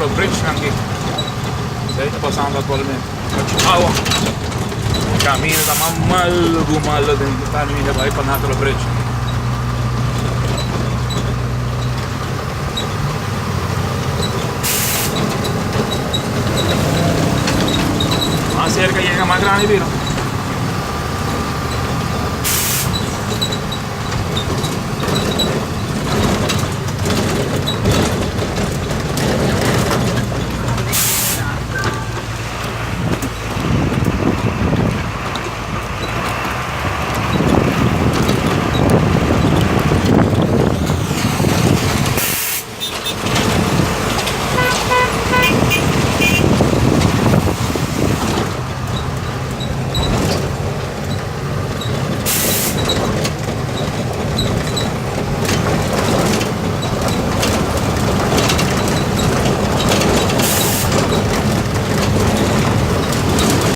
Natural Bridge aquí. ¿Sí? Está pasando actualmente. Mucha agua. El camino está más malo de estar, mira, para ir para Natural Bridge. Más cerca llega más grande, mira.